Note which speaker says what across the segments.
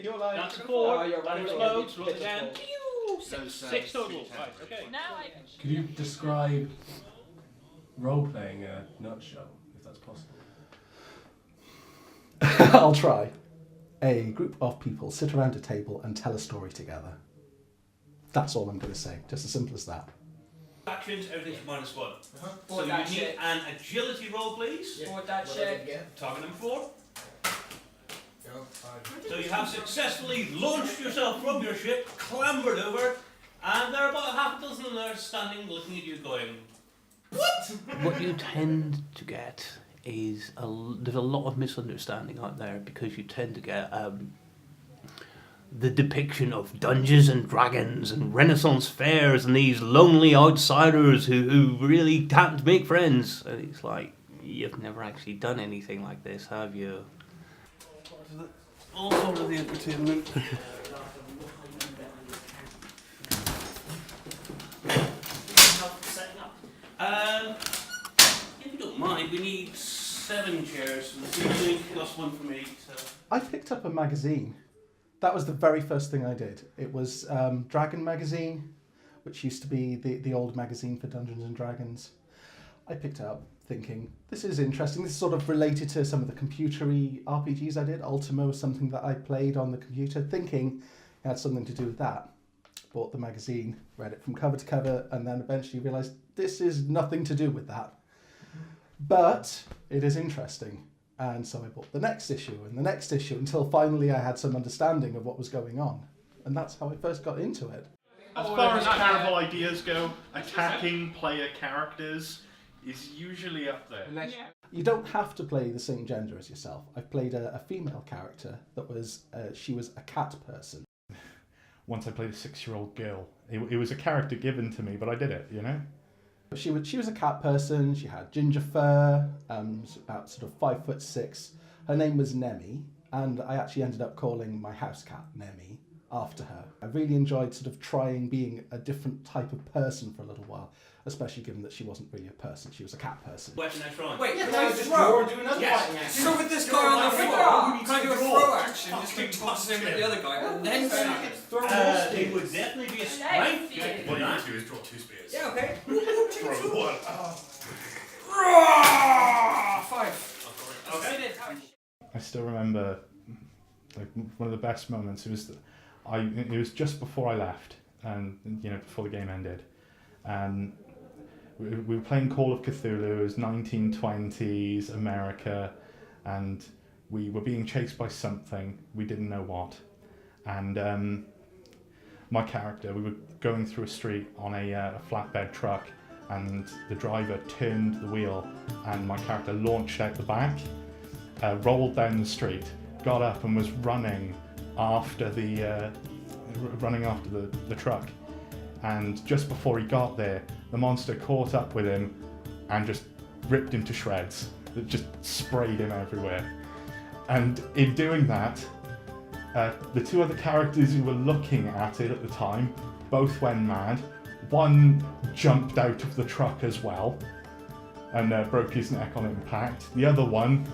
Speaker 1: You're like...
Speaker 2: That's a 4.
Speaker 3: you're
Speaker 2: That
Speaker 3: right.
Speaker 2: explodes. Roll
Speaker 3: Bit
Speaker 2: again.
Speaker 3: of
Speaker 2: Pew! 6 total. Right, okay.
Speaker 4: Now I
Speaker 1: Could you describe role-playing in a nutshell, if that's possible?
Speaker 5: I'll try. A group of people sit around a table and tell a story together. That's all I'm going to say. Just as simple as that.
Speaker 2: Actions, everything's -1. So
Speaker 3: Forward
Speaker 2: you
Speaker 3: that
Speaker 2: need
Speaker 3: shit.
Speaker 2: an agility roll, please.
Speaker 3: Forward that shit.
Speaker 2: Target number 4. So you have successfully launched yourself from your ship, clambered over, and there are about half a dozen of them standing looking at you going, what?
Speaker 6: What you tend to get is there's a lot of misunderstanding out there because you tend to get the depiction of Dungeons and Dragons and Renaissance fairs and these lonely outsiders who really can't make friends. And it's like, you've never actually done anything like this, have you?
Speaker 7: All part of the entertainment.
Speaker 2: If you don't mind, we need 7 chairs for the ceiling, plus 1 from each. So.
Speaker 5: I picked up a magazine. That was the very first thing I did. It was Dragon magazine, which used to be the old magazine for Dungeons and Dragons. I picked it up thinking, this is interesting. This is sort of related to some of the computery RPGs I did. Ultima was something that I played on the computer, thinking it had something to do with that. Bought the magazine, read it from cover to cover, and then eventually realised this is nothing to do with that. But it is interesting. And so I bought the next issue and the next issue until finally I had some understanding of what was going on. And that's how I first got into it.
Speaker 8: As far as terrible ideas go, attacking player characters is usually up there.
Speaker 5: You don't have to play the same gender as yourself. I've played a female character that was, she was a cat person.
Speaker 8: Once I played a 6-year-old girl. It was a character given to me, but I did it, you know?
Speaker 5: She was a cat person, she had ginger fur, about sort of 5'6". Her name was Nemi, and I actually ended up calling my house cat Nemi after her. I really enjoyed sort of trying being a different type of person for a little while, especially given that she wasn't really a person, she was a cat person.
Speaker 2: Weapon next round.
Speaker 3: Wait, can
Speaker 1: Can
Speaker 3: I
Speaker 1: I just
Speaker 3: throw?
Speaker 1: draw or do another
Speaker 2: Yes.
Speaker 1: fighting action?
Speaker 3: So with this guy on the floor, can I do a throw action just to toss him with the other guy and then shoot?
Speaker 1: Throw more
Speaker 2: It
Speaker 1: spears.
Speaker 2: would definitely be a strength check for that.
Speaker 7: do is draw 2 spears.
Speaker 3: Yeah, okay.
Speaker 7: Throw 1.
Speaker 3: 5.
Speaker 2: Okay.
Speaker 8: I still remember like one of the best moments. It was just before I left, and you know, before the game ended, and we were playing Call of Cthulhu. It was 1920s America, and we were being chased by something we didn't know what, and my character, we were going through a street on a flatbed truck, and the driver turned the wheel, and my character launched out the back, rolled down the street, got up and was running after the truck, and just before he got there, the monster caught up with him and just ripped him to shreds. It just sprayed him everywhere. And in doing that, the 2 other characters who were looking at it at the time both went mad. One jumped out of the truck as well and broke his neck on impact. The other one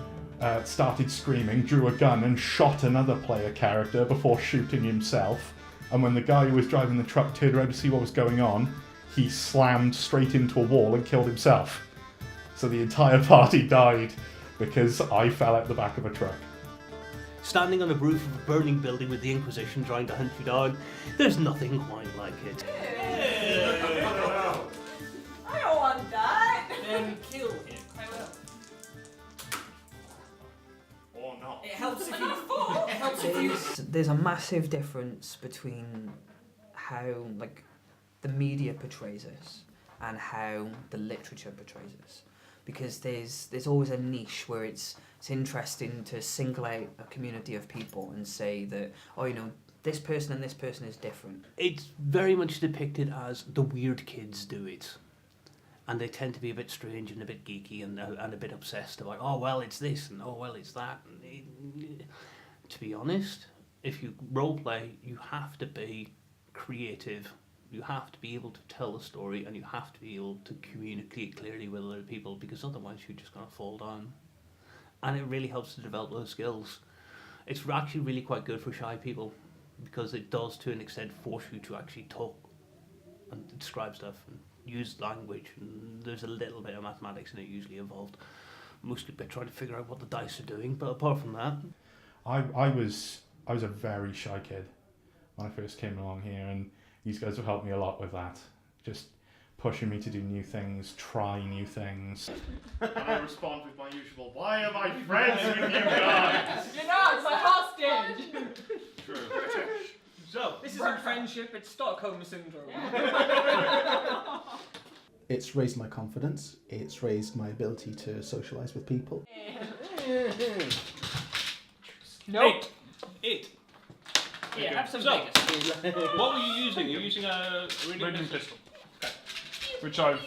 Speaker 8: started screaming, drew a gun and shot another player character before shooting himself. And when the guy who was driving the truck turned around to see what was going on, he slammed straight into a wall and killed himself. So the entire party died because I fell out the back of a truck.
Speaker 6: Standing on the roof of a burning building with the Inquisition trying to hunt you down, there's nothing quite like it.
Speaker 4: I don't want that.
Speaker 2: Then kill him.
Speaker 4: I will.
Speaker 8: Or not.
Speaker 3: It helps if
Speaker 4: I'm
Speaker 3: you.
Speaker 4: not a fool.
Speaker 3: It helps if you.
Speaker 9: There's a massive difference between how like the media portrays us and how the literature portrays us, because there's always a niche where it's interesting to single out a community of people and say that, oh, you know, this person and this person is different.
Speaker 6: It's very much depicted as the weird kids do it. And they tend to be a bit strange and a bit geeky and a bit obsessed about, oh, well, it's this and oh, well, it's that. To be honest, if you roleplay, you have to be creative. You have to be able to tell a story and you have to be able to communicate clearly with other people, because otherwise you're just going to fall down. And it really helps to develop those skills. It's actually really quite good for shy people because it does, to an extent, force you to actually talk and describe stuff and use language. And there's a little bit of mathematics in it usually involved, mostly by trying to figure out what the dice are doing. But apart from that,
Speaker 8: I was a very shy kid when I first came along here, and these guys have helped me a lot with that. Just pushing me to do new things, try new things. And I respond with my usual, why am I friends with you guys?
Speaker 4: You're not my hostage.
Speaker 8: True.
Speaker 2: So,
Speaker 3: This isn't friendship, it's Stockholm syndrome.
Speaker 5: It's raised my confidence. It's raised my ability to socialise with people.
Speaker 3: Nope.
Speaker 2: 8.
Speaker 3: Yeah, have some
Speaker 2: So-
Speaker 3: Vegas.
Speaker 2: What were you using? You're using a reading
Speaker 7: Reading
Speaker 2: pistol.
Speaker 7: pistol. Which I've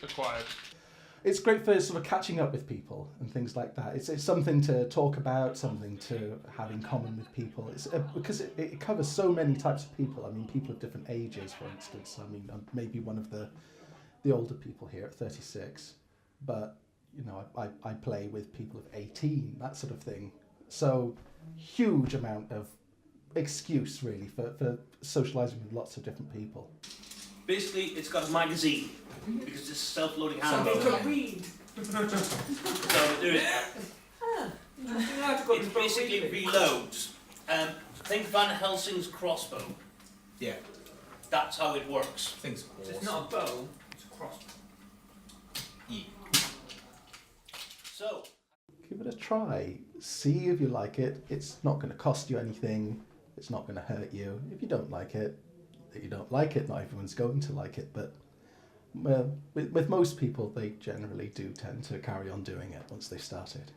Speaker 7: acquired.
Speaker 5: It's great for sort of catching up with people and things like that. It's something to talk about, something to have in common with people. It's because it covers so many types of people. I mean, people of different ages, for instance. I mean, I'm maybe one of the older people here at 36, but you know, I play with people of 18, that sort of thing. So huge amount of excuse really for socialising with lots of different people.
Speaker 2: Basically, it's got a magazine because it's a self-loading handle.
Speaker 3: Something to read.
Speaker 2: So there is. It basically reloads. Think Van Helsing's crossbow.
Speaker 10: Yeah.
Speaker 2: That's how it works.
Speaker 10: Things
Speaker 3: So it's not a bow, it's a crossbow.
Speaker 2: So,
Speaker 5: Give it a try. See if you like it. It's not going to cost you anything. It's not going to hurt you. If you don't like it, you don't like it. Not everyone's going to like it, but well, with most people, they generally do tend to carry on doing it once they started.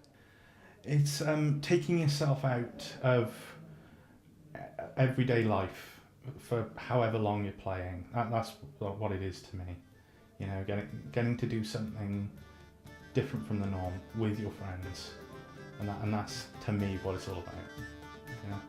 Speaker 8: It's taking yourself out of everyday life for however long you're playing. That's what it is to me. You know, getting to do something different from the norm with your friends, and that's to me what it's all about. You know?